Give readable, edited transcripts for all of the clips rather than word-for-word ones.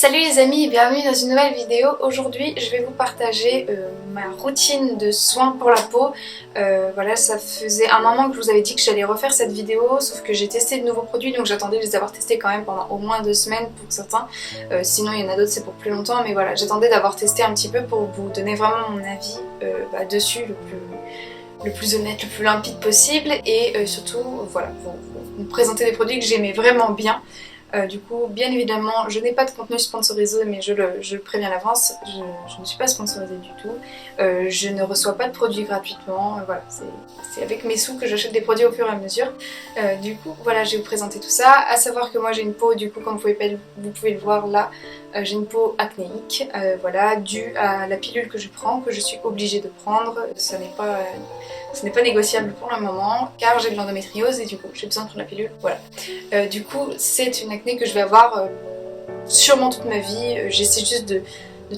Salut les amis et bienvenue dans une nouvelle vidéo. Aujourd'hui je vais vous partager ma routine de soins pour la peau. Voilà, ça faisait un moment que je vous avais dit que j'allais refaire cette vidéo, sauf que j'ai testé de nouveaux produits donc j'attendais de les avoir testés quand même pendant au moins 2 semaines pour certains. Sinon il y en a d'autres c'est pour plus longtemps, mais voilà, j'attendais d'avoir testé un petit peu pour vous donner vraiment mon avis dessus le plus honnête, le plus limpide possible et surtout voilà, vous présenter des produits que j'aimais vraiment bien. Du coup, bien évidemment, je n'ai pas de contenu sponsorisé, mais je le préviens à l'avance, je ne suis pas sponsorisée du tout. Je ne reçois pas de produits gratuitement, voilà, c'est avec mes sous que j'achète des produits au fur et à mesure. Du coup, voilà, je vais vous présenter tout ça. À savoir que moi j'ai une peau, du coup, comme vous pouvez le voir là, j'ai une peau acnéique, voilà, due à la pilule que je prends, que je suis obligée de prendre. Ce n'est pas négociable pour le moment, car j'ai de l'endométriose et du coup, j'ai besoin de prendre la pilule, voilà. Du coup, c'est une acné que je vais avoir sûrement toute ma vie. J'essaie juste de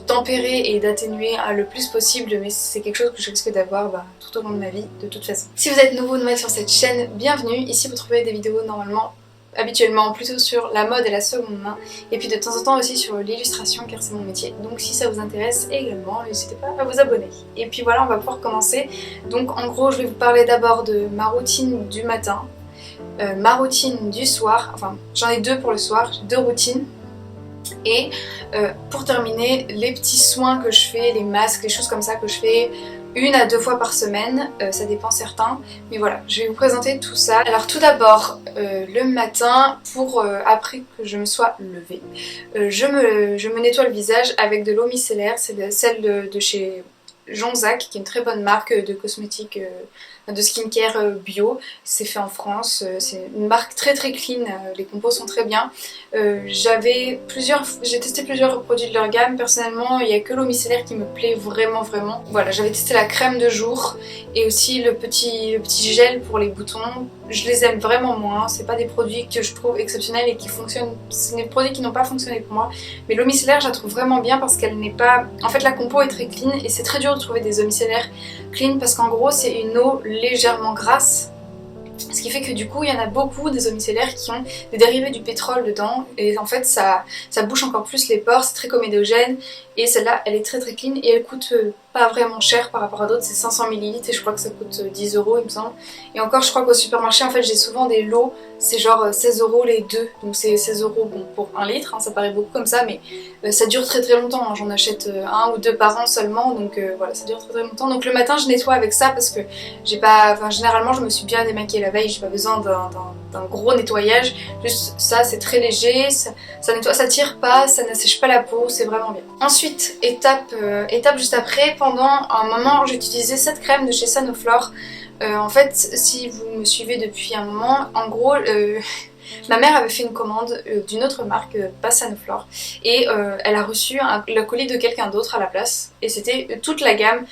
tempérer et d'atténuer le plus possible, mais c'est quelque chose que je risque d'avoir tout au long de ma vie, de toute façon. Si vous êtes nouveau ou nouvelle sur cette chaîne, bienvenue. Ici, vous trouvez des vidéos normalement, habituellement, plutôt sur la mode et la seconde main, et puis de temps en temps aussi sur l'illustration, car c'est mon métier. Donc si ça vous intéresse également, n'hésitez pas à vous abonner. Et puis voilà, on va pouvoir commencer. Donc en gros, je vais vous parler d'abord de ma routine du matin, ma routine du soir, enfin j'en ai deux pour le soir, j'ai deux routines. Et pour terminer, les petits soins que je fais, les masques, les choses comme ça que je fais 1 à 2 fois par semaine, ça dépend certains, mais voilà, je vais vous présenter tout ça. Alors tout d'abord, le matin, après que je me sois levée, je me nettoie le visage avec de l'eau micellaire, c'est celle de chez Jonzac, qui est une très bonne marque de cosmétiques, de skincare bio. C'est fait en France, c'est une marque très très clean, les compos sont très bien. J'ai testé plusieurs produits de leur gamme. Personnellement, il n'y a que l'eau micellaire qui me plaît vraiment vraiment. Voilà, j'avais testé la crème de jour et aussi le petit gel pour les boutons. Je les aime vraiment moins, c'est pas des produits que je trouve exceptionnels et qui fonctionnent, c'est des produits qui n'ont pas fonctionné pour moi. Mais l'eau micellaire, je la trouve vraiment bien parce qu'elle n'est pas... En fait, la compo est très clean et c'est très dur de trouver des eaux micellaires clean parce qu'en gros, c'est une eau légèrement grasse. Ce qui fait que du coup, il y en a beaucoup des eaux micellaires qui ont des dérivés du pétrole dedans et en fait, ça bouche encore plus les pores, c'est très comédogène et celle-là, elle est très très clean et elle coûte pas vraiment cher par rapport à d'autres, c'est 500 ml et je crois que ça coûte 10 € il me semble. Et encore, je crois qu'au supermarché, en fait, j'ai souvent des lots, c'est genre 16 € les deux, donc c'est 16 € bon, pour 1 litre, hein, ça paraît beaucoup comme ça, mais ça dure très très longtemps, hein. J'en achète 1 ou 2 par an seulement, donc voilà, ça dure très très longtemps. Donc le matin, je nettoie avec ça parce que j'ai pas, enfin généralement, je me suis bien démaquillée la veille, j'ai pas besoin d'un gros nettoyage, juste ça, c'est très léger, ça nettoie, ça tire pas, ça n'assèche pas la peau, c'est vraiment bien. Ensuite, étape juste après, pendant un moment, j'utilisais cette crème de chez Sanoflore. En fait, si vous me suivez depuis un moment, en gros, ma mère avait fait une commande d'une autre marque, pas Sanoflore, et elle a reçu le colis de quelqu'un d'autre à la place, et c'était toute la gamme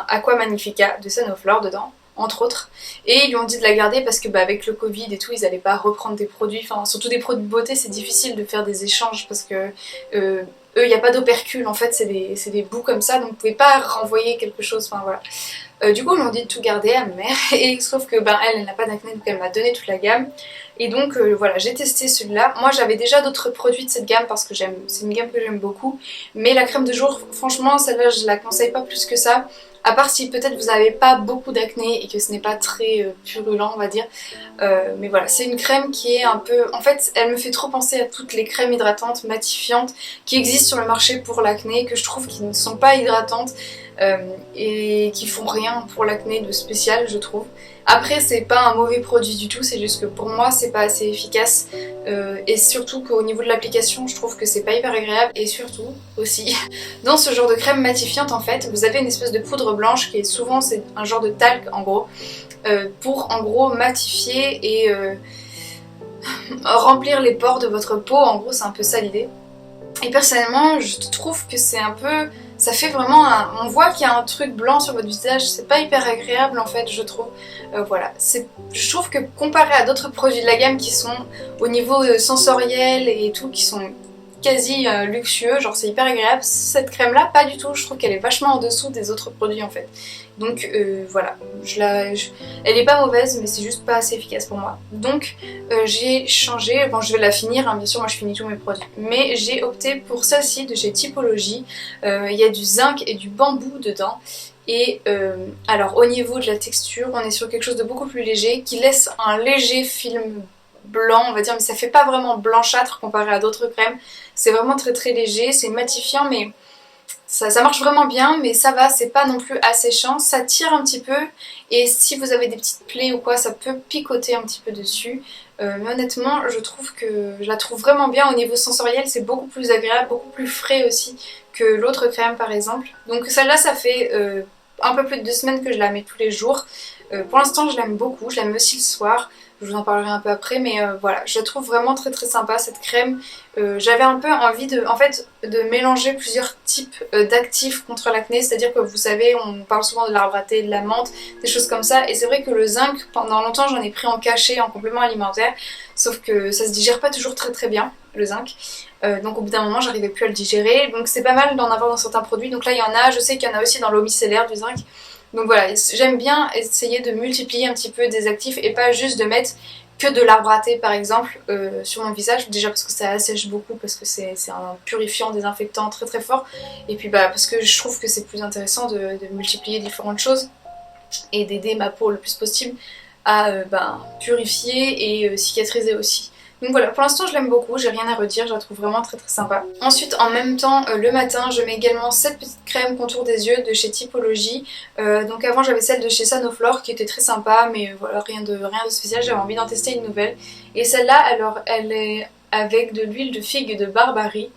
Aqua Magnifica de Sanoflore dedans, entre autres, et ils lui ont dit de la garder parce que avec le Covid et tout, ils n'allaient pas reprendre des produits, enfin surtout des produits de beauté, c'est difficile de faire des échanges parce que eux, il n'y a pas d'opercule, en fait, c'est des bouts comme ça, donc vous pouvez pas renvoyer quelque chose, enfin voilà. Du coup, ils m'ont dit de tout garder à ma mère, et sauf que elle n'a pas d'acné, donc elle m'a donné toute la gamme. Et donc voilà, j'ai testé celui-là. Moi j'avais déjà d'autres produits de cette gamme parce que c'est une gamme que j'aime beaucoup. Mais la crème de jour, franchement, celle-là je la conseille pas plus que ça. À part si peut-être vous n'avez pas beaucoup d'acné et que ce n'est pas très purulent, on va dire. Mais voilà, c'est une crème qui est un peu... En fait, elle me fait trop penser à toutes les crèmes hydratantes, matifiantes qui existent sur le marché pour l'acné, que je trouve qui ne sont pas hydratantes et qui font rien pour l'acné de spécial, je trouve. Après, c'est pas un mauvais produit du tout, c'est juste que pour moi, c'est pas assez efficace. Et surtout qu'au niveau de l'application, je trouve que c'est pas hyper agréable. Et surtout, aussi, dans ce genre de crème matifiante, en fait, vous avez une espèce de poudre blanche qui est souvent, c'est un genre de talc, en gros, pour, en gros, matifier et remplir les pores de votre peau. En gros, c'est un peu ça l'idée. Et personnellement, je trouve que c'est un peu... Ça fait vraiment on voit qu'il y a un truc blanc sur votre visage, c'est pas hyper agréable en fait, je trouve. Voilà, je trouve que comparé à d'autres produits de la gamme qui sont au niveau sensoriel et tout, qui sont quasi luxueux, genre c'est hyper agréable. Cette crème là pas du tout, je trouve qu'elle est vachement en dessous des autres produits en fait. Donc voilà, elle est pas mauvaise mais c'est juste pas assez efficace pour moi. Donc j'ai changé, bon je vais la finir, hein, bien sûr moi je finis tous mes produits. Mais j'ai opté pour celle-ci de chez Typologie, il y a du zinc et du bambou dedans. Et alors au niveau de la texture, on est sur quelque chose de beaucoup plus léger qui laisse un léger film blanc on va dire, mais ça fait pas vraiment blanchâtre comparé à d'autres crèmes. C'est vraiment très très léger, c'est matifiant mais ça marche vraiment bien, mais ça va, c'est pas non plus asséchant, ça tire un petit peu et si vous avez des petites plaies ou quoi ça peut picoter un petit peu dessus. Mais honnêtement je trouve que je la trouve vraiment bien au niveau sensoriel, c'est beaucoup plus agréable, beaucoup plus frais aussi que l'autre crème par exemple. Donc celle-là ça fait un peu plus de 2 semaines que je la mets tous les jours. Pour l'instant je l'aime beaucoup, je la mets aussi le soir. Je vous en parlerai un peu après, mais voilà, je la trouve vraiment très très sympa cette crème. J'avais un peu envie de mélanger plusieurs types d'actifs contre l'acné, c'est-à-dire que vous savez, on parle souvent de l'arbre à thé, de la menthe, des choses comme ça, et c'est vrai que le zinc, pendant longtemps j'en ai pris en cachet, en complément alimentaire, sauf que ça se digère pas toujours très très bien, le zinc. Donc au bout d'un moment j'arrivais plus à le digérer, donc c'est pas mal d'en avoir dans certains produits, donc là il y en a, je sais qu'il y en a aussi dans l'eau micellaire du zinc. Donc voilà, j'aime bien essayer de multiplier un petit peu des actifs et pas juste de mettre que de l'arbre à thé par exemple sur mon visage, déjà parce que ça assèche beaucoup, parce que c'est un purifiant, désinfectant très très fort, et puis bah parce que je trouve que c'est plus intéressant de multiplier différentes choses et d'aider ma peau le plus possible à purifier et cicatriser aussi. Donc voilà, pour l'instant je l'aime beaucoup, j'ai rien à redire, je la trouve vraiment très très sympa. Ensuite en même temps le matin je mets également cette petite crème contour des yeux de chez Typologie. Donc avant j'avais celle de chez Sanoflore qui était très sympa, mais voilà, rien de spécial, j'avais envie d'en tester une nouvelle. Et celle-là alors elle est avec de l'huile de figue de Barbarie.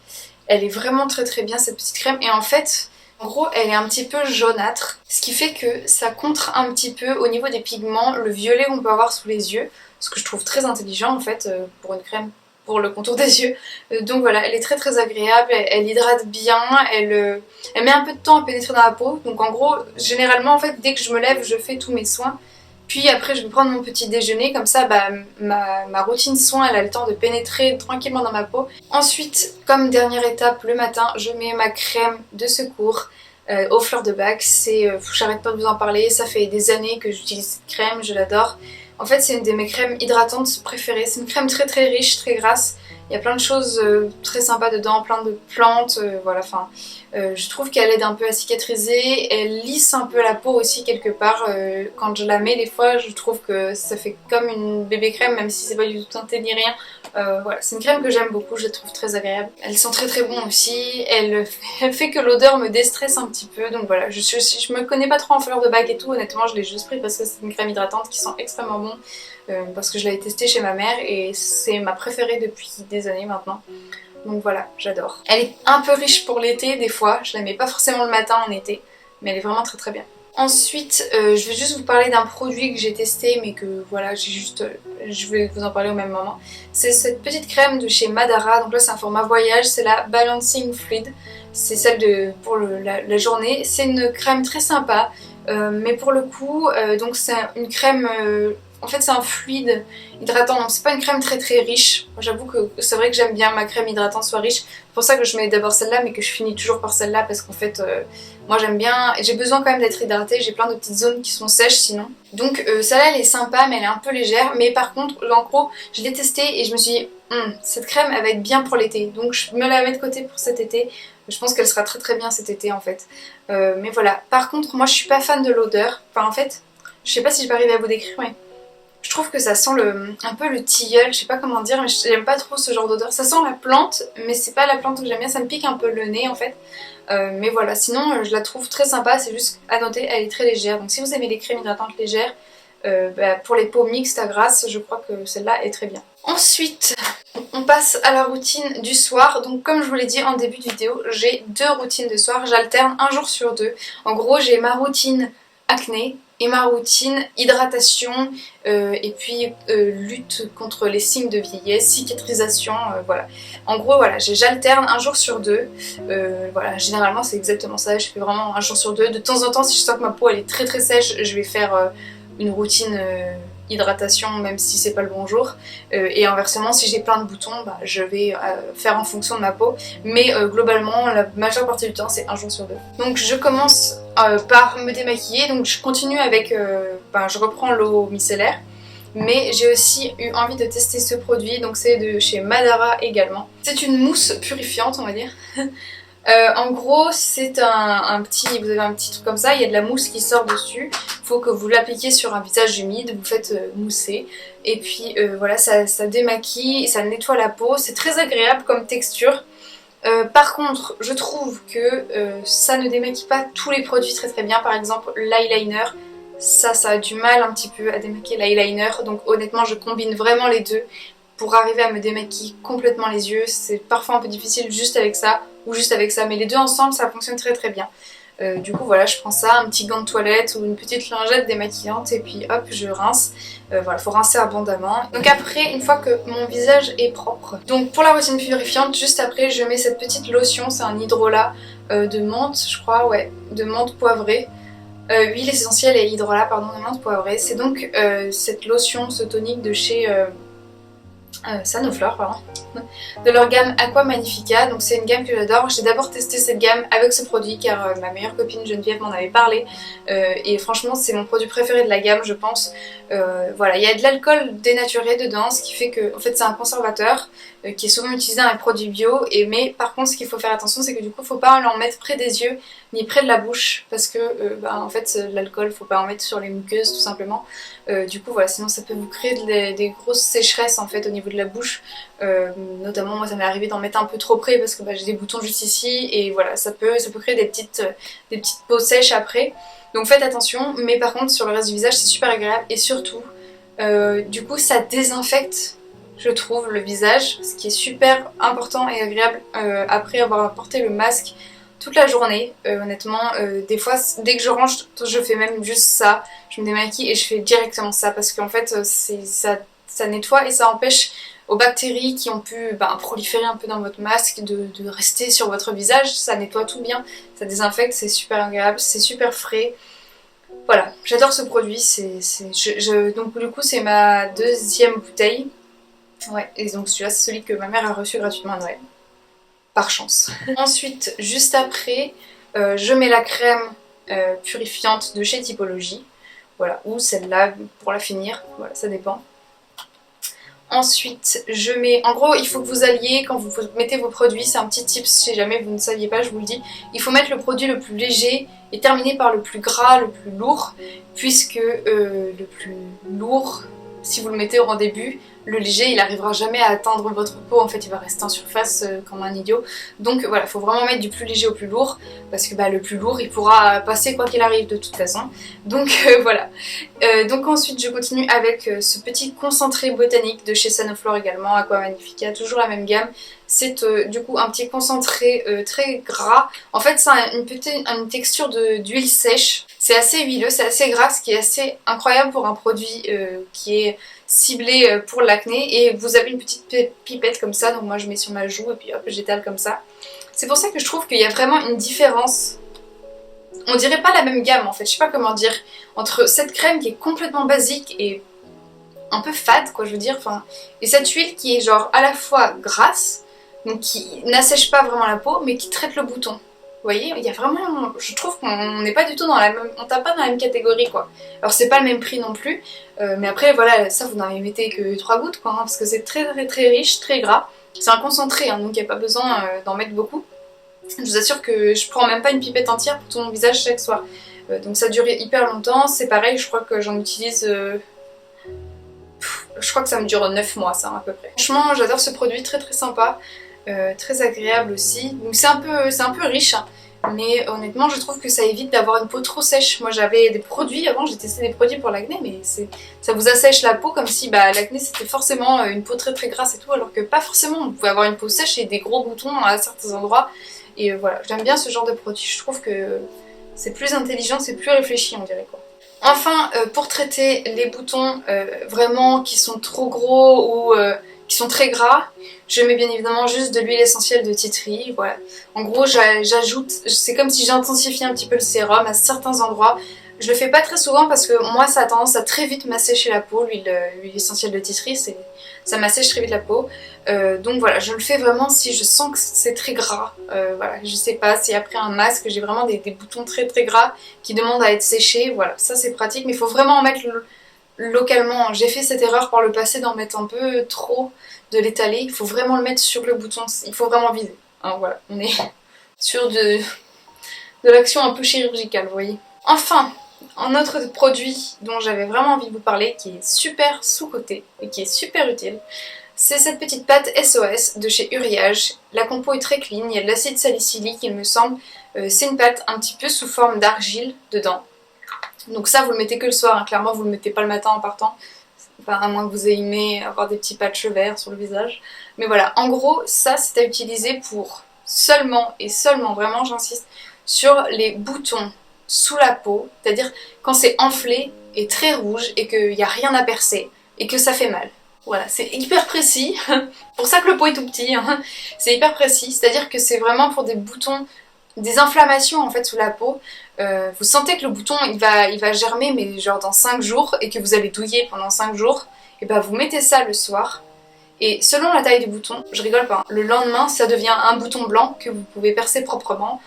Elle est vraiment très très bien cette petite crème, et en fait en gros elle est un petit peu jaunâtre, ce qui fait que ça contre un petit peu au niveau des pigments le violet qu'on peut avoir sous les yeux, ce que je trouve très intelligent en fait pour une crème pour le contour des yeux. Donc voilà, elle est très très agréable, elle hydrate bien, elle met un peu de temps à pénétrer dans la peau, donc en gros généralement en fait dès que je me lève je fais tous mes soins, puis après je vais prendre mon petit déjeuner, comme ça ma routine soin elle a le temps de pénétrer tranquillement dans ma peau. Ensuite comme dernière étape le matin je mets ma crème de secours aux fleurs de bac. J'arrête pas de vous en parler, ça fait des années que j'utilise cette crème, je l'adore. En fait c'est une de mes crèmes hydratantes préférées, c'est une crème très très riche, très grasse, il y a plein de choses très sympas dedans, plein de plantes, voilà, enfin je trouve qu'elle aide un peu à cicatriser, elle lisse un peu la peau aussi quelque part, quand je la mets des fois je trouve que ça fait comme une bébé crème même si c'est pas du tout teinté ni rien. Voilà, c'est une crème que j'aime beaucoup, je la trouve très agréable. Elle sent très très bon aussi, elle fait que l'odeur me déstresse un petit peu, donc voilà, je me connais pas trop en fleurs de bac et tout, honnêtement je l'ai juste pris parce que c'est une crème hydratante qui sent extrêmement bon, parce que je l'avais testée chez ma mère et c'est ma préférée depuis des années maintenant. Donc voilà, j'adore. Elle est un peu riche pour l'été des fois, je la mets pas forcément le matin en été, mais elle est vraiment très très bien. Ensuite, je vais juste vous parler d'un produit que j'ai testé mais que voilà, je vais vous en parler au même moment. C'est cette petite crème de chez Madara, donc là c'est un format voyage, c'est la Balancing Fluid. C'est celle pour la journée. C'est une crème très sympa, mais pour le coup, donc c'est une crème... en fait c'est un fluide hydratant, donc c'est pas une crème très très riche. J'avoue que c'est vrai que j'aime bien ma crème hydratante soit riche. C'est pour ça que je mets d'abord celle-là mais que je finis toujours par celle-là parce qu'en fait moi j'aime bien, j'ai besoin quand même d'être hydratée, j'ai plein de petites zones qui sont sèches sinon. Donc celle-là elle est sympa mais elle est un peu légère, mais par contre en gros je l'ai testée et je me suis dit cette crème elle va être bien pour l'été, donc je me la mets de côté pour cet été. Je pense qu'elle sera très très bien cet été en fait. Mais voilà, par contre moi je suis pas fan de l'odeur, enfin en fait je sais pas si je vais arriver à vous décrire mais je trouve que ça sent un peu le tilleul, je sais pas comment dire, mais j'aime pas trop ce genre d'odeur. Ça sent la plante, mais c'est pas la plante que j'aime bien, ça me pique un peu le nez en fait. Mais voilà, sinon je la trouve très sympa, c'est juste à noter, elle est très légère. Donc si vous aimez les crèmes hydratantes légères, pour les peaux mixtes à grasse, je crois que celle-là est très bien. Ensuite, on passe à la routine du soir. Donc comme je vous l'ai dit en début de vidéo, j'ai 2 routines de soir, j'alterne un jour sur 2. En gros, j'ai ma routine acné et ma routine hydratation et puis lutte contre les signes de vieillesse, cicatrisation, voilà. En gros voilà, j'alterne un jour sur 2, voilà, généralement c'est exactement ça, je fais vraiment un jour sur 2. De temps en temps si je sens que ma peau elle est très très sèche, je vais faire une routine hydratation même si c'est pas le bon jour. Et inversement, si j'ai plein de boutons, bah, je vais faire en fonction de ma peau. Mais globalement, la majeure partie du temps, c'est un jour sur deux. Donc je commence par me démaquiller. Donc je continue avec... je reprends l'eau micellaire. Mais j'ai aussi eu envie de tester ce produit, donc c'est de chez Madara également. C'est une mousse purifiante, on va dire. En gros, c'est un petit, vous avez un petit truc comme ça, il y a de la mousse qui sort dessus. Il faut que vous l'appliquiez sur un visage humide, vous faites mousser. Et puis voilà, ça démaquille, ça nettoie la peau, c'est très agréable comme texture. Par contre, je trouve que ça ne démaquille pas tous les produits très bien. Par exemple, l'eyeliner. Ça a du mal un petit peu à démaquiller l'eyeliner, donc honnêtement je combine vraiment les deux pour arriver à me démaquiller complètement les yeux. C'est parfois un peu difficile juste avec ça ou juste avec ça, mais les deux ensemble ça fonctionne très bien. Du coup voilà, je prends ça, un petit gant de toilette ou une petite lingette démaquillante et puis hop je rince. Voilà, faut rincer abondamment. Donc après, une fois que mon visage est propre, donc pour la routine purifiante, juste après je mets cette petite lotion, c'est un hydrolat de menthe je crois, ouais, de menthe poivrée. Huile essentielle et hydrolat, pardon, de menthe poivrée. C'est donc cette lotion, ce tonique de chez Sanoflore, pardon, de leur gamme Aqua Magnifica. Donc c'est une gamme que j'adore. J'ai d'abord testé cette gamme avec ce produit car ma meilleure copine Geneviève m'en avait parlé et franchement c'est mon produit préféré de la gamme je pense. Voilà, il y a de l'alcool dénaturé dedans, ce qui fait que en fait c'est un conservateur qui est souvent utilisé dans les produits bio, mais par contre ce qu'il faut faire attention c'est que du coup faut pas l'en mettre près des yeux ni près de la bouche parce que en fait l'alcool faut pas en mettre sur les muqueuses tout simplement. Du coup voilà, sinon ça peut vous créer des grosses sécheresses en fait au niveau de la bouche. Notamment moi ça m'est arrivé d'en mettre un peu trop près parce que j'ai des boutons juste ici et voilà ça peut créer des petites peaux sèches après. Donc faites attention, mais par contre sur le reste du visage c'est super agréable et surtout du coup ça désinfecte je trouve le visage, ce qui est super important et agréable après avoir porté le masque toute la journée. Honnêtement des fois dès que je range je fais même juste ça, je me démaquille et je fais directement ça parce qu'en fait ça nettoie et ça empêche aux bactéries qui ont pu proliférer un peu dans votre masque de rester sur votre visage. Ça nettoie tout bien, ça désinfecte, c'est super agréable, c'est super frais. Voilà, j'adore ce produit, donc du coup c'est ma deuxième bouteille. Ouais, et donc celui-là c'est celui que ma mère a reçu gratuitement à Noël. Par chance. Ensuite, juste après, je mets la crème purifiante de chez Typologie. Voilà, ou celle-là pour la finir, voilà, ça dépend. Ensuite, je mets... En gros, il faut que vous alliez, quand vous mettez vos produits, c'est un petit tips, si jamais vous ne saviez pas, je vous le dis, il faut mettre le produit le plus léger et terminer par le plus gras, le plus lourd, puisque le plus lourd, si vous le mettez au début, le léger il n'arrivera jamais à atteindre votre peau, en fait il va rester en surface comme un idiot. Donc voilà, il faut vraiment mettre du plus léger au plus lourd, parce que le plus lourd il pourra passer quoi qu'il arrive de toute façon. Donc voilà. Donc ensuite je continue avec ce petit concentré botanique de chez Sanoflore également, Aqua Magnifica, toujours la même gamme. C'est du coup un petit concentré très gras. En fait ça a une texture d'huile sèche. C'est assez huileux, c'est assez gras, ce qui est assez incroyable pour un produit qui est ciblé pour l'acné. Et vous avez une petite pipette comme ça, donc moi je mets sur ma joue et puis hop j'étale comme ça. C'est pour ça que je trouve qu'il y a vraiment une différence. On dirait pas la même gamme en fait, je sais pas comment dire, entre cette crème qui est complètement basique et un peu fade quoi je veux dire, et cette huile qui est genre à la fois grasse, donc qui n'assèche pas vraiment la peau mais qui traite le bouton. Vous voyez, il y a vraiment, je trouve qu'on n'est pas du tout dans la même, on tape pas dans la même catégorie quoi. Alors c'est pas le même prix non plus, mais après voilà, ça vous n'en mettez que 3 gouttes quoi, parce que c'est très riche, très gras. C'est un concentré, donc il n'y a pas besoin d'en mettre beaucoup. Je vous assure que je prends même pas une pipette entière pour tout mon visage chaque soir. Donc ça dure hyper longtemps, c'est pareil, je crois que j'en utilise... je crois que ça me dure 9 mois ça à peu près. Franchement j'adore ce produit, très sympa. Très agréable aussi, donc c'est un peu riche hein. Mais honnêtement je trouve que ça évite d'avoir une peau trop sèche. Moi j'avais des produits avant, j'ai testé des produits pour l'acné mais ça vous assèche la peau comme si l'acné c'était forcément une peau très grasse et tout, alors que pas forcément, vous pouvez avoir une peau sèche et des gros boutons à certains endroits. Et voilà, j'aime bien ce genre de produit, je trouve que c'est plus intelligent, c'est plus réfléchi on dirait quoi. Enfin pour traiter les boutons vraiment qui sont trop gros ou qui sont très gras, je mets bien évidemment juste de l'huile essentielle de tea tree, voilà. En gros j'ajoute, c'est comme si j'intensifiais un petit peu le sérum à certains endroits. Je le fais pas très souvent parce que moi ça a tendance à très vite m'assécher la peau, l'huile essentielle de tea tree, ça m'assèche très vite la peau. Donc voilà, je le fais vraiment si je sens que c'est très gras. Voilà, je sais pas, si après un masque j'ai vraiment des boutons très très gras qui demandent à être séchés, voilà, ça c'est pratique, mais il faut vraiment en mettre localement. J'ai fait cette erreur par le passé d'en mettre un peu trop, de l'étaler, il faut vraiment le mettre sur le bouton, il faut vraiment viser. Hein, voilà, on est sur de l'action un peu chirurgicale, vous voyez. Enfin, un autre produit dont j'avais vraiment envie de vous parler, qui est super sous-coté et qui est super utile, c'est cette petite pâte SOS de chez Uriage. La compo est très clean, il y a de l'acide salicylique il me semble. C'est une pâte un petit peu sous forme d'argile dedans. Donc ça vous le mettez que le soir, hein. Clairement vous le mettez pas le matin en partant. Enfin, à moins que vous aimiez avoir des petits patchs verts sur le visage. Mais voilà, en gros ça c'est à utiliser pour seulement et seulement, vraiment j'insiste, sur les boutons sous la peau, c'est-à-dire quand c'est enflé et très rouge et qu'il n'y a rien à percer et que ça fait mal. Voilà, c'est hyper précis, pour ça que le pot est tout petit, hein. C'est hyper précis, c'est-à-dire que c'est vraiment pour des boutons, des inflammations en fait sous la peau. Vous sentez que le bouton il va germer mais genre dans 5 jours et que vous allez douiller pendant 5 jours, et bah vous mettez ça le soir. Et selon la taille du bouton, je rigole pas, hein, le lendemain ça devient un bouton blanc que vous pouvez percer proprement,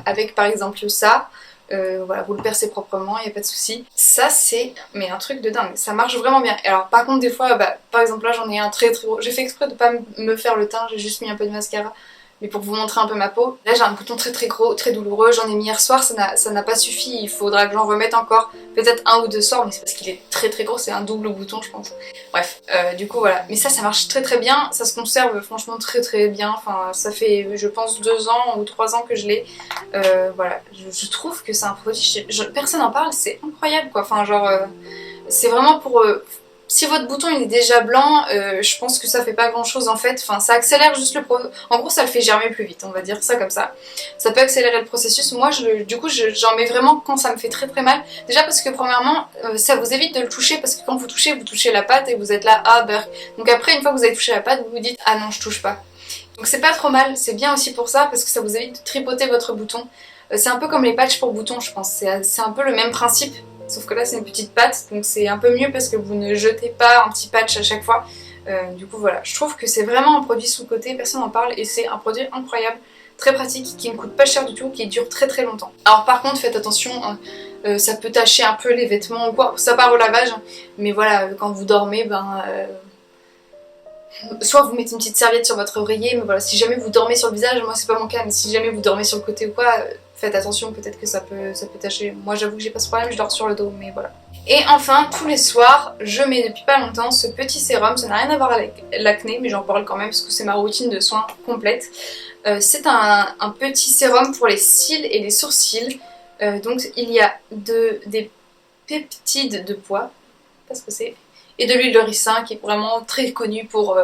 avec par exemple ça, voilà, vous le percez proprement, il n'y a pas de souci. Ça c'est mais un truc de dingue, ça marche vraiment bien. Et alors par contre des fois, par exemple là j'en ai un très très gros, j'ai fait exprès de pas me faire le teint, j'ai juste mis un peu de mascara. Mais pour vous montrer un peu ma peau, là j'ai un bouton très très gros, très douloureux, j'en ai mis hier soir, ça n'a pas suffi, il faudra que j'en remette encore, peut-être 1 ou 2 soirs, mais c'est parce qu'il est très très gros, c'est un double bouton je pense. Bref, du coup voilà, mais ça marche très très bien, ça se conserve franchement très très bien, enfin ça fait je pense 2 ans ou 3 ans que je l'ai, voilà, je trouve que c'est un produit, personne n'en parle, c'est incroyable quoi, enfin genre, c'est vraiment pour... si votre bouton il est déjà blanc, je pense que ça fait pas grand chose en fait, enfin ça accélère juste le processus, en gros ça le fait germer plus vite, on va dire ça comme ça. Ça peut accélérer le processus, moi du coup j'en mets vraiment quand ça me fait très très mal. Déjà parce que premièrement ça vous évite de le toucher, parce que quand vous touchez la pâte et vous êtes là, ah berk. Donc après une fois que vous avez touché la pâte, vous vous dites ah non je touche pas. Donc c'est pas trop mal, c'est bien aussi pour ça, parce que ça vous évite de tripoter votre bouton. C'est un peu comme les patchs pour boutons je pense, c'est un peu le même principe. Sauf que là c'est une petite pâte, donc c'est un peu mieux parce que vous ne jetez pas un petit patch à chaque fois. Du coup voilà, je trouve que c'est vraiment un produit sous-coté, personne n'en parle et c'est un produit incroyable, très pratique, qui ne coûte pas cher du tout, qui dure très très longtemps. Alors par contre faites attention, hein, ça peut tacher un peu les vêtements ou quoi, ça part au lavage, mais voilà, quand vous dormez, soit vous mettez une petite serviette sur votre oreiller, mais voilà, si jamais vous dormez sur le visage, moi c'est pas mon cas, mais si jamais vous dormez sur le côté ou quoi, faites attention, peut-être que ça peut tacher. Moi j'avoue que j'ai pas ce problème, je dors sur le dos, mais voilà. Et enfin, tous les soirs, je mets depuis pas longtemps ce petit sérum, ça n'a rien à voir avec l'acné, mais j'en parle quand même parce que c'est ma routine de soins complète. C'est un petit sérum pour les cils et les sourcils, donc il y a des peptides de pois, je sais pas ce que c'est, et de l'huile de ricin qui est vraiment très connue pour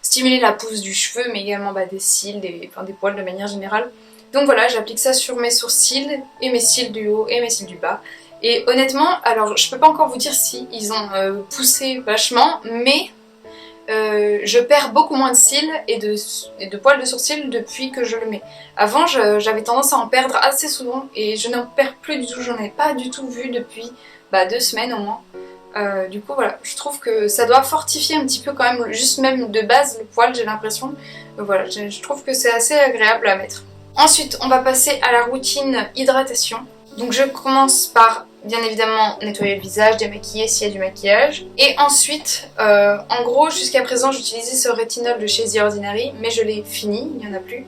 stimuler la pousse du cheveu, mais également des cils, des poils de manière générale. Donc voilà, j'applique ça sur mes sourcils et mes cils du haut et mes cils du bas. Et honnêtement, alors je peux pas encore vous dire si ils ont poussé vachement, mais je perds beaucoup moins de cils et de poils de sourcils depuis que je le mets. Avant, j'avais tendance à en perdre assez souvent et je n'en perds plus du tout, j'en ai pas du tout vu depuis 2 semaines au moins. Du coup voilà, je trouve que ça doit fortifier un petit peu quand même, juste même de base le poil j'ai l'impression. Voilà, je trouve que c'est assez agréable à mettre. Ensuite on va passer à la routine hydratation. Donc je commence par bien évidemment nettoyer le visage, démaquiller s'il y a du maquillage. Et ensuite, en gros jusqu'à présent j'utilisais ce rétinol de chez The Ordinary, mais je l'ai fini, il n'y en a plus.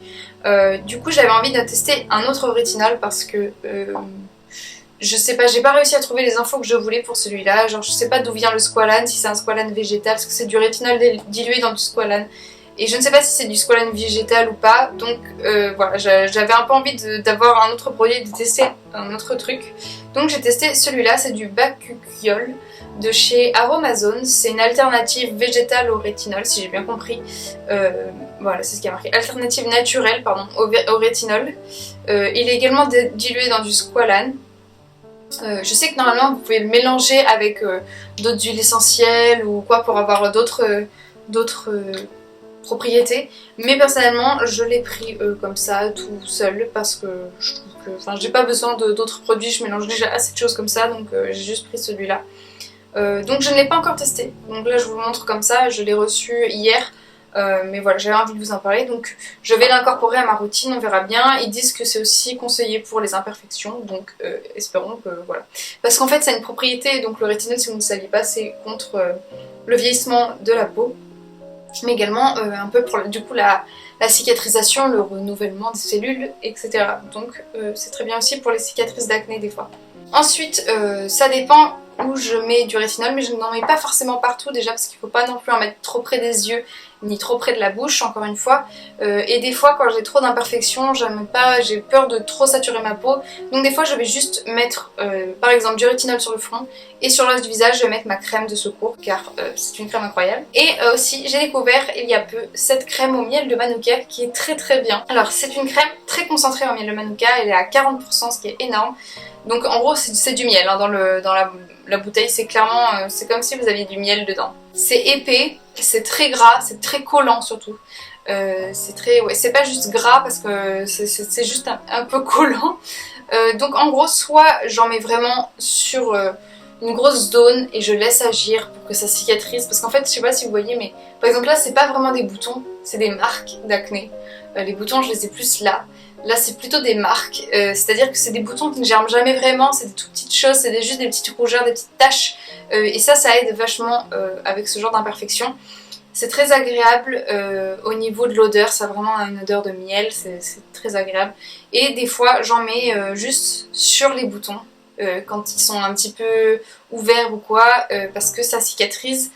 Du coup j'avais envie de tester un autre rétinol parce que... je sais pas, j'ai pas réussi à trouver les infos que je voulais pour celui-là, genre je sais pas d'où vient le squalane, si c'est un squalane végétal, parce que c'est du rétinol dilué dans du squalane, et je ne sais pas si c'est du squalane végétal ou pas, donc voilà, j'avais un peu envie d'avoir un autre produit, de tester un autre truc, donc j'ai testé celui-là, c'est du bakuchiol de chez Aromazone, c'est une alternative végétale au rétinol, si j'ai bien compris, voilà c'est ce qui a marqué, alternative naturelle pardon, au rétinol, il est également dilué dans du squalane. Je sais que normalement vous pouvez le mélanger avec d'autres huiles essentielles ou quoi pour avoir d'autres propriétés, mais personnellement je l'ai pris comme ça tout seul parce que je trouve que j'ai pas besoin d'autres produits, je mélange déjà assez de choses comme ça, donc j'ai juste pris celui-là. Donc je ne l'ai pas encore testé, donc là je vous le montre comme ça, je l'ai reçu hier. Mais voilà, j'avais envie de vous en parler, donc je vais l'incorporer à ma routine, on verra bien. Ils disent que c'est aussi conseillé pour les imperfections, donc espérons que voilà. Parce qu'en fait ça a une propriété, donc le rétinol, si vous ne le saviez pas, c'est contre le vieillissement de la peau, mais également un peu pour du coup la cicatrisation, le renouvellement des cellules, etc. Donc c'est très bien aussi pour les cicatrices d'acné des fois. Ensuite, ça dépend où je mets du rétinol, mais je n'en mets pas forcément partout déjà parce qu'il ne faut pas non plus en mettre trop près des yeux ni trop près de la bouche, encore une fois. Et des fois quand j'ai trop d'imperfections, j'aime pas, j'ai peur de trop saturer ma peau, donc des fois je vais juste mettre par exemple du rétinol sur le front, et sur le reste du visage je vais mettre ma crème de secours car c'est une crème incroyable. Et aussi j'ai découvert il y a peu cette crème au miel de Manuka qui est très très bien. Alors c'est une crème très concentrée au miel de Manuka, elle est à 40%, ce qui est énorme. Donc en gros c'est du miel hein, dans la bouteille, c'est clairement, c'est comme si vous aviez du miel dedans. C'est épais, c'est très gras, c'est très collant surtout. C'est très, ouais, c'est pas juste gras parce que c'est juste un peu collant. Donc en gros, soit j'en mets vraiment sur une grosse zone et je laisse agir pour que ça cicatrise. Parce qu'en fait, je sais pas si vous voyez, mais par exemple là, c'est pas vraiment des boutons, c'est des marques d'acné. Les boutons, je les ai plus là. Là c'est plutôt des marques, c'est-à-dire que c'est des boutons qui ne germent jamais vraiment, c'est des toutes petites choses, c'est juste des petites rougeurs, des petites taches, et ça aide vachement avec ce genre d'imperfection. C'est très agréable au niveau de l'odeur, ça a vraiment une odeur de miel, c'est très agréable. Et des fois j'en mets juste sur les boutons, quand ils sont un petit peu ouverts ou quoi, parce que ça cicatrise.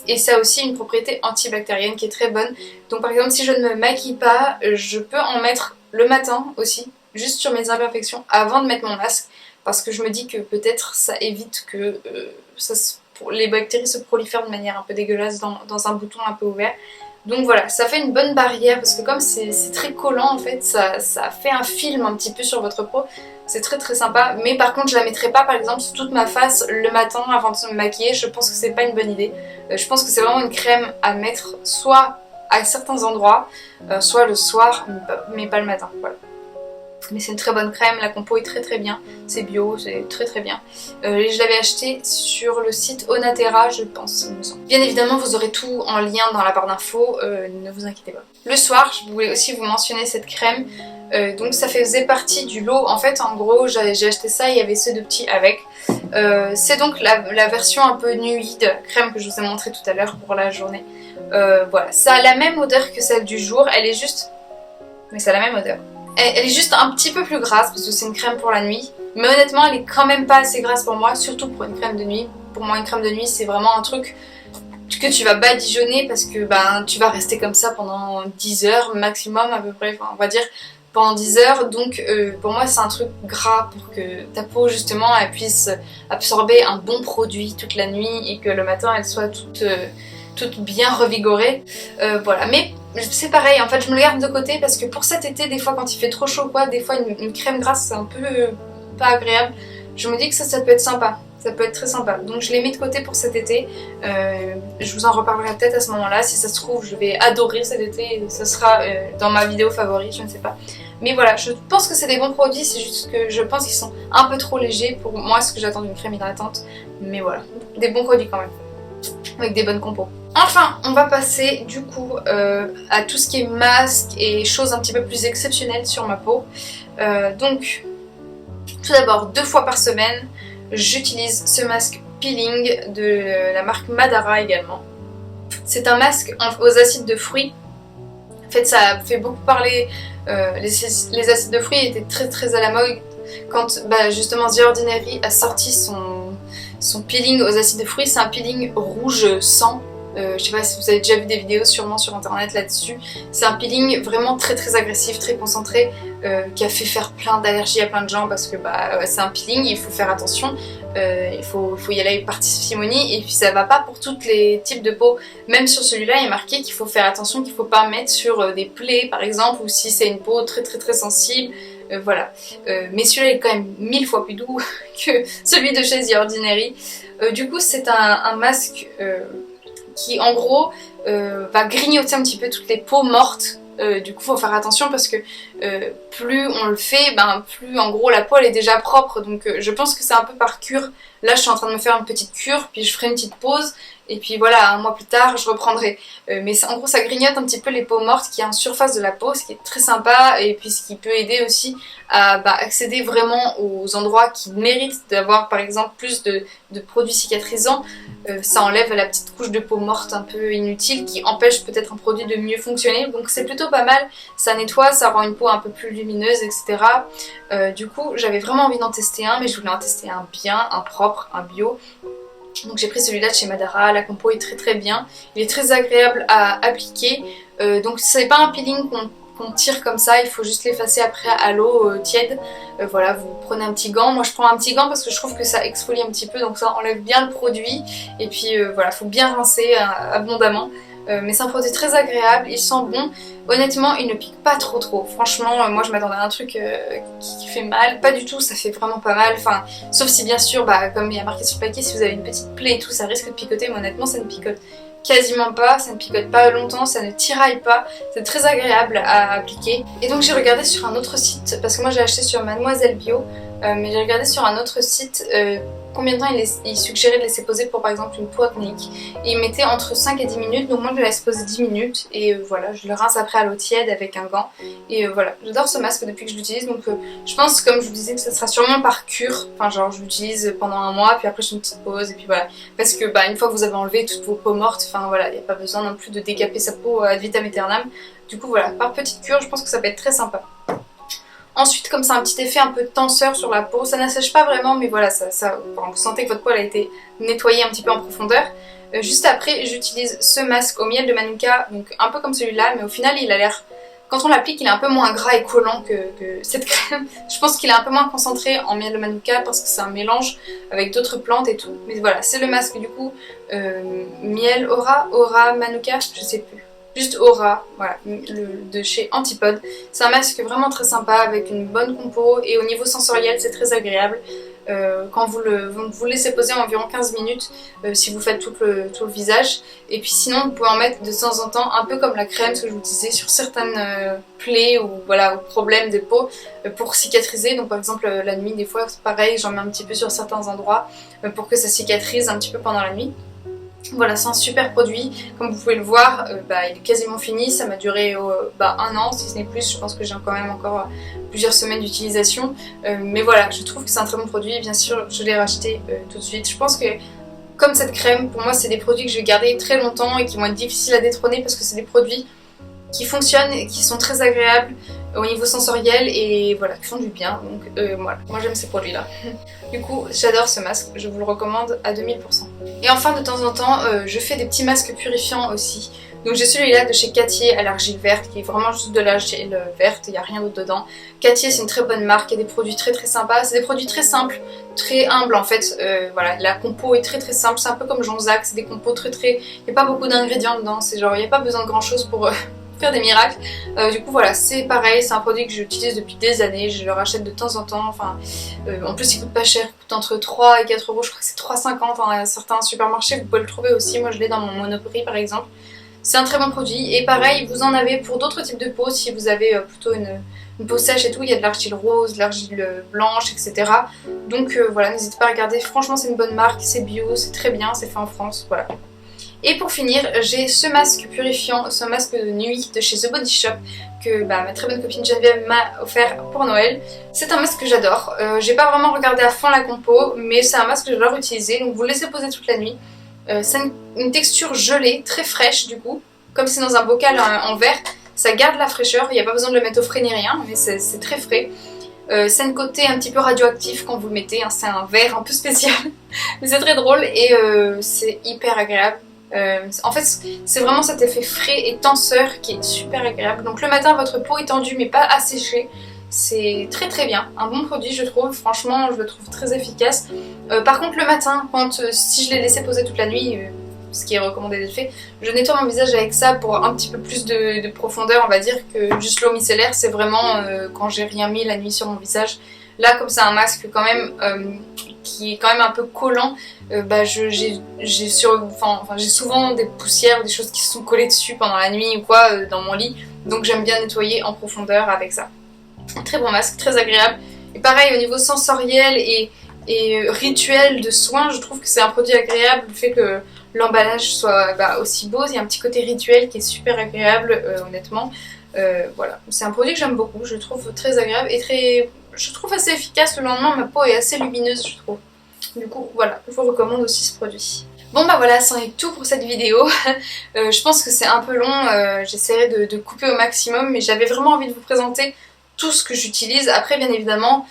Et ça a aussi une propriété antibactérienne qui est très bonne. Donc par exemple si je ne me maquille pas, je peux en mettre le matin aussi, juste sur mes imperfections avant de mettre mon masque, parce que je me dis que peut-être ça évite que les bactéries se prolifèrent de manière un peu dégueulasse dans un bouton un peu ouvert. Donc voilà, ça fait une bonne barrière parce que comme c'est très collant en fait, ça fait un film un petit peu sur votre peau. C'est très très sympa, mais par contre je la mettrai pas par exemple sur toute ma face le matin avant de me maquiller, je pense que c'est pas une bonne idée. Je pense que c'est vraiment une crème à mettre soit à certains endroits, soit le soir, mais pas le matin, voilà. Mais c'est une très bonne crème, la compo est très très bien, c'est bio, c'est très très bien. Je l'avais acheté sur le site Onatera, je pense, il me semble. Bien évidemment, vous aurez tout en lien dans la barre d'infos, ne vous inquiétez pas. Le soir, je voulais aussi vous mentionner cette crème, donc ça faisait partie du lot. En fait, en gros, j'ai acheté ça, il y avait ces deux petits avec. C'est donc la version un peu nuit de la crème que je vous ai montré tout à l'heure pour la journée. Voilà, ça a la même odeur que celle du jour, elle est juste... Mais ça a la même odeur. Elle est juste un petit peu plus grasse parce que c'est une crème pour la nuit. Mais honnêtement, elle est quand même pas assez grasse pour moi, surtout pour une crème de nuit. Pour moi, une crème de nuit, c'est vraiment un truc que tu vas badigeonner parce que tu vas rester comme ça pendant 10 heures maximum à peu près, enfin, on va dire pendant 10 heures. Donc pour moi, c'est un truc gras pour que ta peau justement elle puisse absorber un bon produit toute la nuit et que le matin elle soit toute bien revigorée. Voilà, mais c'est pareil, en fait je me le garde de côté parce que pour cet été, des fois quand il fait trop chaud quoi, des fois une crème grasse c'est un peu pas agréable. Je me dis que ça peut être sympa, ça peut être très sympa. Donc je l'ai mis de côté pour cet été. Je vous en reparlerai peut-être à ce moment-là. Si ça se trouve, je vais adorer cet été et ça sera dans ma vidéo favorite, je ne sais pas. Mais voilà, je pense que c'est des bons produits, c'est juste que je pense qu'ils sont un peu trop légers pour moi, ce que j'attends d'une crème hydratante. Mais voilà, des bons produits quand même, avec des bonnes compos. Enfin, on va passer du coup à tout ce qui est masque et choses un petit peu plus exceptionnelles sur ma peau. Donc, tout d'abord, 2 fois par semaine, j'utilise ce masque peeling de la marque Madara également. C'est un masque aux acides de fruits. En fait, ça fait beaucoup parler. Les acides de fruits étaient très très à la mode quand justement The Ordinary a sorti son peeling aux acides de fruits. C'est un peeling rouge sang. Je sais pas si vous avez déjà vu des vidéos sûrement sur internet là-dessus. C'est un peeling vraiment très très agressif, très concentré, qui a fait faire plein d'allergies à plein de gens parce que c'est un peeling, il faut faire attention, il faut y aller avec parcimonie et puis ça va pas pour tous les types de peau. Même sur celui-là il est marqué qu'il faut faire attention, qu'il faut pas mettre sur des plaies par exemple ou si c'est une peau très très très sensible. Voilà, mais celui-là est quand même 1000 fois plus doux que celui de chez The Ordinary. Du coup c'est un masque qui en gros va grignoter un petit peu toutes les peaux mortes. Du coup faut faire attention parce que plus on le fait, plus en gros la peau elle est déjà propre, donc je pense que c'est un peu par cure. Là je suis en train de me faire une petite cure, puis je ferai une petite pause et puis voilà, un mois plus tard je reprendrai. Mais en gros ça grignote un petit peu les peaux mortes qui est en surface de la peau, ce qui est très sympa, et puis ce qui peut aider aussi à accéder vraiment aux endroits qui méritent d'avoir par exemple plus de produits cicatrisants. Ça enlève la petite couche de peau morte un peu inutile qui empêche peut-être un produit de mieux fonctionner, donc c'est plutôt pas mal, ça nettoie, ça rend une peau un peu plus lumineuse, etc. Du coup j'avais vraiment envie d'en tester un, mais je voulais en tester un bien, un propre, un bio. Donc j'ai pris celui-là de chez Madara, la compo est très très bien, il est très agréable à appliquer, donc c'est pas un peeling qu'on tire comme ça, il faut juste l'effacer après à l'eau tiède. Voilà, vous prenez un petit gant, moi je prends un petit gant parce que je trouve que ça exfolie un petit peu, donc ça enlève bien le produit, et puis voilà, faut bien rincer abondamment. Mais c'est un produit très agréable, il sent bon. Honnêtement, il ne pique pas trop. Franchement, moi je m'attendais à un truc qui fait mal. Pas du tout, ça fait vraiment pas mal. Enfin, sauf si bien sûr, comme il y a marqué sur le paquet, si vous avez une petite plaie et tout, ça risque de picoter. Mais honnêtement, ça ne picote quasiment pas, ça ne picote pas longtemps, ça ne tiraille pas. C'est très agréable à appliquer. Et donc j'ai regardé sur un autre site, parce que moi j'ai acheté sur Mademoiselle Bio, mais j'ai regardé sur un autre site combien de temps il suggérait de laisser poser pour par exemple une peau acnéique. Et il mettait entre 5 et 10 minutes, donc moi je le laisse poser 10 minutes et voilà, je le rince après à l'eau tiède avec un gant. Et voilà, j'adore ce masque depuis que je l'utilise, donc je pense, comme je vous disais, que ça sera sûrement par cure. Enfin genre je l'utilise pendant un mois, puis après je fais une petite pause et puis voilà. Parce que une fois que vous avez enlevé toutes vos peaux mortes, enfin voilà, il n'y a pas besoin non plus de décaper sa peau ad vitam aeternam. Du coup voilà, par petite cure, je pense que ça peut être très sympa. Ensuite, comme ça a un petit effet un peu tenseur sur la peau, ça n'assèche pas vraiment, mais voilà, vous sentez que votre peau a été nettoyée un petit peu en profondeur. Juste après, j'utilise ce masque au miel de Manuka, donc un peu comme celui-là, mais au final il a l'air, quand on l'applique, il est un peu moins gras et collant que cette crème. Je pense qu'il est un peu moins concentré en miel de Manuka parce que c'est un mélange avec d'autres plantes et tout. Mais voilà, c'est le masque du coup, miel Aura Manuka, je sais plus. Juste Aura, voilà, de chez Antipode. C'est un masque vraiment très sympa avec une bonne compo et au niveau sensoriel c'est très agréable. Quand vous le laissez poser environ 15 minutes si vous faites tout le visage. Et puis sinon vous pouvez en mettre de temps en temps, un peu comme la crème, ce que je vous disais, sur certaines plaies ou voilà, problèmes de peau pour cicatriser. Donc par exemple la nuit, des fois c'est pareil, j'en mets un petit peu sur certains endroits pour que ça cicatrise un petit peu pendant la nuit. Voilà, c'est un super produit, comme vous pouvez le voir, il est quasiment fini, ça m'a duré un an si ce n'est plus, je pense que j'ai quand même encore plusieurs semaines d'utilisation, mais voilà, je trouve que c'est un très bon produit, bien sûr je l'ai racheté tout de suite. Je pense que comme cette crème, pour moi c'est des produits que je vais garder très longtemps et qui vont être difficiles à détrôner parce que c'est des produits qui fonctionnent et qui sont très agréables au niveau sensoriel et voilà, qui font du bien, donc voilà, moi j'aime ces produits là. Du coup j'adore ce masque, je vous le recommande à 2000%. Et enfin de temps en temps je fais des petits masques purifiants aussi. Donc j'ai celui-là de chez Cattier à l'argile verte qui est vraiment juste de l'argile verte, il n'y a rien d'autre dedans. Cattier c'est une très bonne marque, il y a des produits très très sympas, c'est des produits très simples, très humbles en fait. Voilà, la compo est très très simple, c'est un peu comme Jonzac, c'est des compos très très... Il n'y a pas beaucoup d'ingrédients dedans, c'est genre il n'y a pas besoin de grand chose pour... faire des miracles. Du coup voilà, c'est pareil, c'est un produit que j'utilise depuis des années, je le rachète de temps en temps, enfin en plus il coûte pas cher, il coûte entre 3 et 4 euros, je crois que c'est 3,50 dans certains supermarchés, vous pouvez le trouver aussi, moi je l'ai dans mon Monoprix par exemple. C'est un très bon produit et pareil, vous en avez pour d'autres types de peau, si vous avez plutôt une peau sèche et tout, il y a de l'argile rose, de l'argile blanche, etc. Donc voilà, n'hésitez pas à regarder, franchement c'est une bonne marque, c'est bio, c'est très bien, c'est fait en France, voilà. Et pour finir, j'ai ce masque purifiant, ce masque de nuit de chez The Body Shop que ma très bonne copine Geneviève m'a offert pour Noël. C'est un masque que j'adore, j'ai pas vraiment regardé à fond la compo, mais c'est un masque que j'adore utiliser, donc vous le laissez poser toute la nuit. C'est une texture gelée, très fraîche du coup, comme c'est dans un bocal en verre, ça garde la fraîcheur, il n'y a pas besoin de le mettre au frais ni rien, mais c'est très frais. C'est un côté un petit peu radioactif quand vous le mettez, hein, c'est un verre un peu spécial, mais c'est très drôle et c'est hyper agréable. En fait c'est vraiment cet effet frais et tenseur qui est super agréable. Donc le matin votre peau est tendue mais pas asséchée. C'est très très bien, un bon produit je trouve, franchement je le trouve très efficace. Par contre le matin, si je l'ai laissé poser toute la nuit, ce qui est recommandé d'être fait, je nettoie mon visage avec ça pour un petit peu plus de profondeur, on va dire, que juste l'eau micellaire. C'est vraiment quand j'ai rien mis la nuit sur mon visage, Là comme c'est un masque quand même qui est quand même un peu collant, j'ai souvent des poussières, des choses qui se sont collées dessus pendant la nuit ou quoi dans mon lit, donc j'aime bien nettoyer en profondeur avec ça. Très bon masque, très agréable. Et pareil au niveau sensoriel et rituel de soins, je trouve que c'est un produit agréable, le fait que l'emballage soit aussi beau, il y a un petit côté rituel qui est super agréable honnêtement. Voilà, c'est un produit que j'aime beaucoup, je le trouve très agréable et je trouve assez efficace. Le lendemain ma peau est assez lumineuse je trouve. Du coup voilà, je vous recommande aussi ce produit. Bon voilà, c'en est tout pour cette vidéo. Je pense que c'est un peu long, j'essaierai de couper au maximum, mais j'avais vraiment envie de vous présenter tout ce que j'utilise. Après bien évidemment,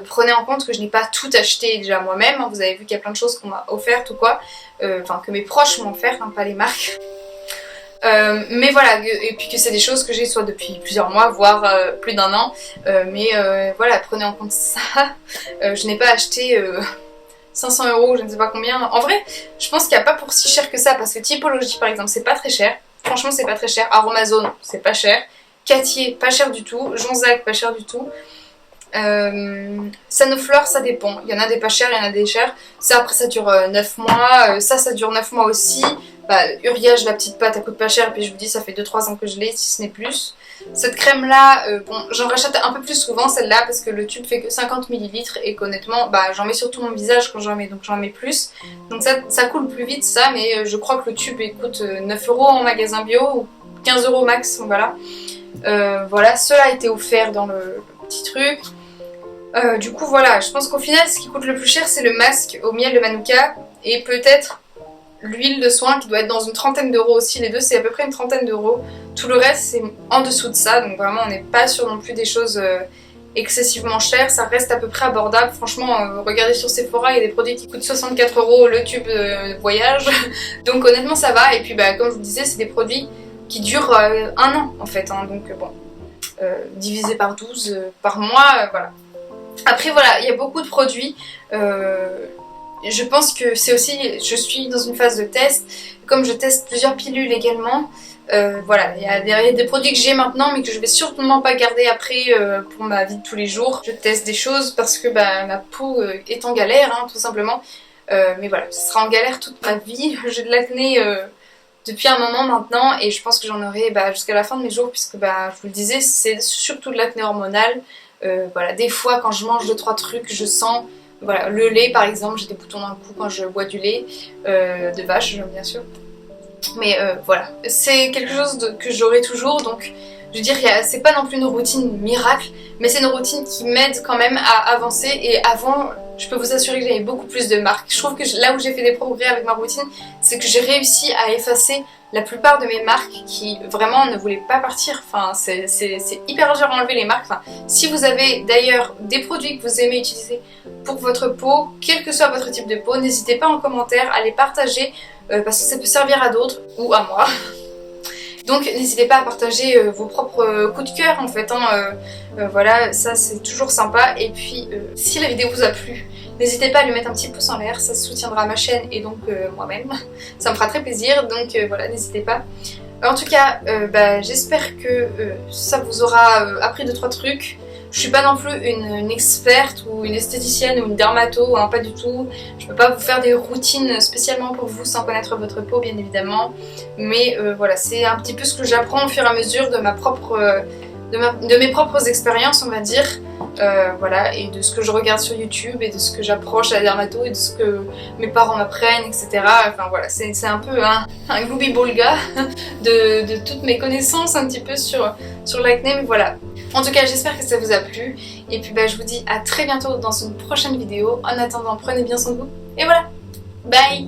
prenez en compte que je n'ai pas tout acheté déjà moi-même, vous avez vu qu'il y a plein de choses qu'on m'a offertes ou quoi, que mes proches m'ont offert, pas les marques. Mais voilà, et puis que c'est des choses que j'ai soit depuis plusieurs mois, voire plus d'un an, mais voilà, prenez en compte ça. Je n'ai pas acheté 500 €, je ne sais pas combien. En vrai, je pense qu'il n'y a pas pour si cher que ça, parce que Typologie par exemple, c'est pas très cher. Franchement, c'est pas très cher. Aromazone, c'est pas cher. Cattier, pas cher du tout. Jonzac, pas cher du tout. Sanoflore, ça dépend. Il y en a des pas chers, il y en a des chers. Ça, après, ça dure 9 mois. Ça dure 9 mois aussi. Uriage, la petite pâte, elle coûte pas cher. Et puis je vous dis, ça fait 2-3 ans que je l'ai, si ce n'est plus. Cette crème-là, bon, j'en rachète un peu plus souvent celle-là parce que le tube fait que 50 ml et qu'honnêtement, j'en mets sur tout mon visage quand j'en mets, donc j'en mets plus. Donc ça coule plus vite, ça, mais je crois que le tube il coûte 9 € en magasin bio ou 15 € max, voilà. Voilà, cela a été offert dans le petit truc. Du coup voilà, je pense qu'au final ce qui coûte le plus cher c'est le masque au miel de Manuka et peut-être l'huile de soin qui doit être dans une trentaine d'euros aussi, les deux c'est à peu près une trentaine d'euros. Tout le reste c'est en dessous de ça, donc vraiment on n'est pas sur non plus des choses excessivement chères, ça reste à peu près abordable. Franchement regardez sur Sephora, il y a des produits qui coûtent 64 € le tube voyage, donc honnêtement ça va. Et puis comme je vous disais c'est des produits qui durent un an en fait, donc bon, divisé par 12 par mois, voilà. Après voilà, il y a beaucoup de produits, je pense que c'est aussi, je suis dans une phase de test, comme je teste plusieurs pilules également, voilà, il y a des produits que j'ai maintenant mais que je vais sûrement pas garder après pour ma vie de tous les jours. Je teste des choses parce que ma peau est en galère, tout simplement, mais voilà, ce sera en galère toute ma vie. J'ai de l'acné depuis un moment maintenant et je pense que j'en aurai jusqu'à la fin de mes jours puisque je vous le disais, c'est surtout de l'acné hormonal. Voilà, des fois quand je mange 2-3 trucs je sens, voilà, le lait par exemple, j'ai des boutons dans le cou quand je bois du lait de vache bien sûr, mais voilà, c'est quelque chose que j'aurai toujours, donc je veux dire c'est pas non plus une routine miracle, mais c'est une routine qui m'aide quand même à avancer. Et avant je peux vous assurer que j'avais beaucoup plus de marques. Je trouve que là où j'ai fait des progrès avec ma routine, c'est que j'ai réussi à effacer la plupart de mes marques qui vraiment ne voulaient pas partir. Enfin, c'est hyper dur à enlever les marques. Enfin, si vous avez d'ailleurs des produits que vous aimez utiliser pour votre peau, quel que soit votre type de peau, n'hésitez pas en commentaire à les partager parce que ça peut servir à d'autres ou à moi. Donc n'hésitez pas à partager vos propres coups de cœur en fait, voilà, ça c'est toujours sympa. Et puis si la vidéo vous a plu, n'hésitez pas à lui mettre un petit pouce en l'air, ça soutiendra ma chaîne et donc moi-même, ça me fera très plaisir, donc voilà, n'hésitez pas. En tout cas, j'espère que ça vous aura appris 2-3 trucs. Je suis pas non plus une experte ou une esthéticienne ou une dermato, pas du tout. Je peux pas vous faire des routines spécialement pour vous sans connaître votre peau bien évidemment. Mais voilà, c'est un petit peu ce que j'apprends au fur et à mesure de mes propres expériences on va dire. Voilà, et de ce que je regarde sur YouTube et de ce que j'approche à la dermato et de ce que mes parents m'apprennent, etc. Enfin voilà, c'est un peu un gloubi-boulga de toutes mes connaissances un petit peu sur l'acné, mais voilà. En tout cas, j'espère que ça vous a plu. Et puis je vous dis à très bientôt dans une prochaine vidéo. En attendant, prenez bien soin de vous. Et voilà, bye!